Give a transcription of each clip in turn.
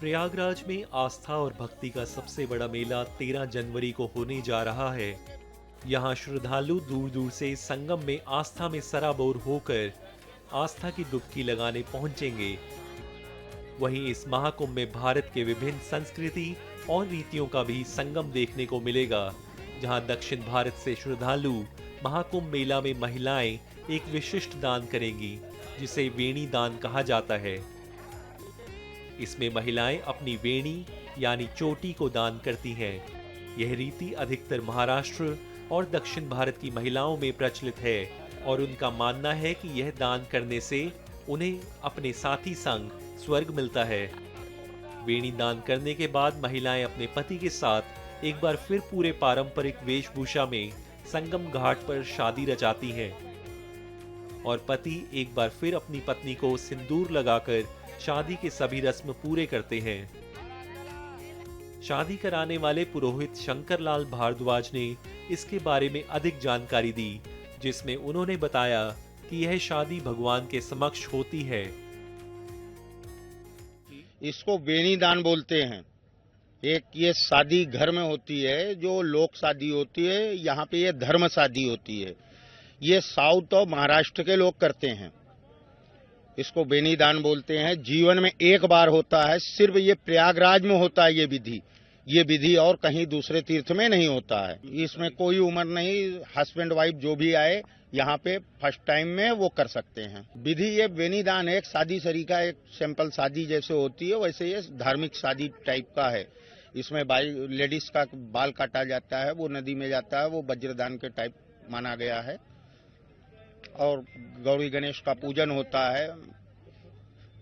प्रयागराज में आस्था और भक्ति का सबसे बड़ा मेला 13 जनवरी को होने जा रहा है। यहाँ श्रद्धालु दूर दूर से संगम में आस्था में सराबोर होकर आस्था की डुबकी लगाने पहुंचेंगे। वहीं इस महाकुंभ में भारत के विभिन्न संस्कृति और रीतियों का भी संगम देखने को मिलेगा, जहां दक्षिण भारत से श्रद्धालु महाकुंभ मेला में महिलाएं एक विशिष्ट दान करेंगी, जिसे वेणी दान कहा जाता है। इसमें महिलाएं अपनी वेणी यानी चोटी को दान करती हैं। यह रीति अधिकतर महाराष्ट्र और दक्षिण भारत की महिलाओं में प्रचलित है और उनका मानना है कि यह दान करने से उन्हें अपने साथी संग स्वर्ग मिलता है। वेणी दान करने के बाद महिलाएं अपने पति के साथ एक बार फिर पूरे पारंपरिक वेशभूषा में संगम घाट पर शादी रचाती हैं और पति एक बार फिर अपनी पत्नी को सिंदूर लगाकर शादी के सभी रस्म पूरे करते हैं। शादी कराने वाले पुरोहित शंकरलाल भारद्वाज ने इसके बारे में अधिक जानकारी दी, जिसमें उन्होंने बताया कि यह शादी भगवान के समक्ष होती है। इसको वेणी दान बोलते हैं। एक ये शादी घर में होती है, जो लोक शादी होती है, यहाँ पे ये धर्म शादी होती है। ये साउथ और महाराष्ट्र के लोग करते हैं। इसको वेणी दान बोलते हैं। जीवन में एक बार होता है, सिर्फ ये प्रयागराज में होता है ये विधि और कहीं दूसरे तीर्थ में नहीं होता है। इसमें कोई उम्र नहीं, हस्बैंड वाइफ जो भी आए यहाँ पे फर्स्ट टाइम में वो कर सकते हैं। विधि ये वेणी दान है, एक शादी सरीका, एक सिंपल शादी जैसे होती है वैसे ये धार्मिक शादी टाइप का है। इसमें लेडीज का बाल काटा जाता है, वो नदी में जाता है, वो वज्रदान के टाइप माना गया है। और गौरी गणेश का पूजन होता है,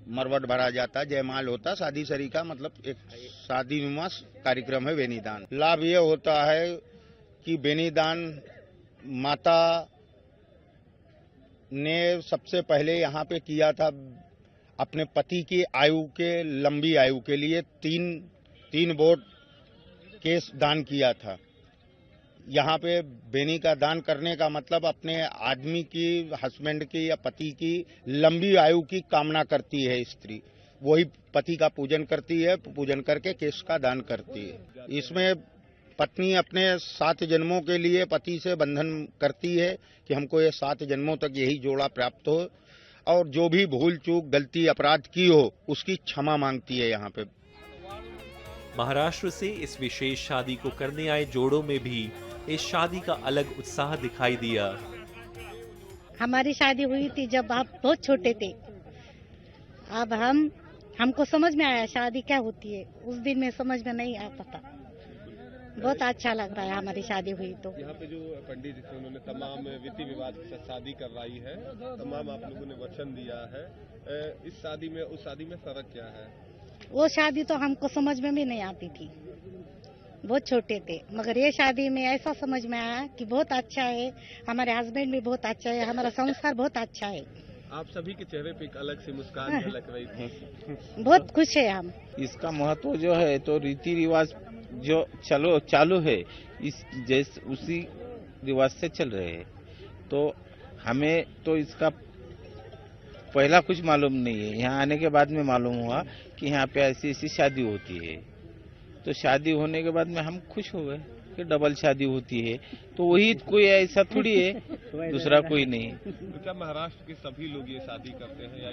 मरवट भरा जाता है, जयमाल होता है। शादी सरीका मतलब एक शादीनुमा कार्यक्रम है वेणी दान। लाभ ये होता है कि वेणी दान माता ने सबसे पहले यहाँ पे किया था अपने पति की आयु के लंबी आयु के लिए तीन बोट केस दान किया था। यहाँ पे वेणी का दान करने का मतलब अपने आदमी की, हस्बैंड की या पति की लंबी आयु की कामना करती है स्त्री। वही पति का पूजन करती है, पूजन करके केश का दान करती है। इसमें पत्नी अपने 7 जन्मों के लिए पति से बंधन करती है कि हमको ये 7 जन्मों तक यही जोड़ा प्राप्त हो, और जो भी भूल चूक गलती अपराध की हो उसकी क्षमा मांगती है। यहाँ पे महाराष्ट्र से इस विशेष शादी को करने आए जोड़ों में भी इस शादी का अलग उत्साह दिखाई दिया। हमारी शादी हुई थी जब आप बहुत छोटे थे। अब हमको समझ में आया शादी क्या होती है। उस दिन में समझ में नहीं आता था। बहुत अच्छा लग रहा है हमारी शादी हुई तो। यहाँ पे जो पंडित जी थे उन्होंने तमाम विधि विवाद के साथ शादी करवाई है, तमाम आप लोगों ने वचन दिया है। इस शादी में उस शादी में फर्क क्या है? वो शादी तो हमको समझ में भी नहीं आती थी, बहुत छोटे थे। मगर ये शादी में ऐसा समझ में आया कि बहुत अच्छा है, हमारे हस्बैंड भी बहुत अच्छा है, हमारा संसार बहुत अच्छा है। आप सभी के चेहरे पे एक अलग सी मुस्कान झलक रही थी। बहुत खुश है हम। इसका महत्व जो है तो रीति रिवाज जो चालू है इस जैसे उसी रिवाज से चल रहे हैं। तो हमें तो इसका पहला कुछ मालूम नहीं है। यहाँ आने के बाद में मालूम हुआ कि यहाँ पे ऐसी ऐसी शादी होती है। तो शादी होने के बाद में हम खुश हो गए कि डबल शादी होती है। तो वही कोई ऐसा थोड़ी है, दूसरा कोई नहीं। तो क्या महाराष्ट्र के सभी लोग ये शादी करते हैं या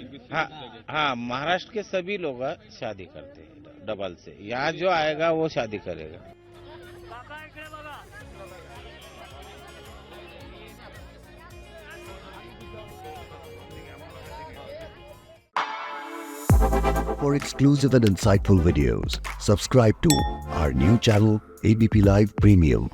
हाँ, महाराष्ट्र के सभी लोग शादी करते हैं डबल से। यहाँ जो आएगा वो शादी करेगा। For exclusive and insightful videos, subscribe to our new channel ABP Live Premium.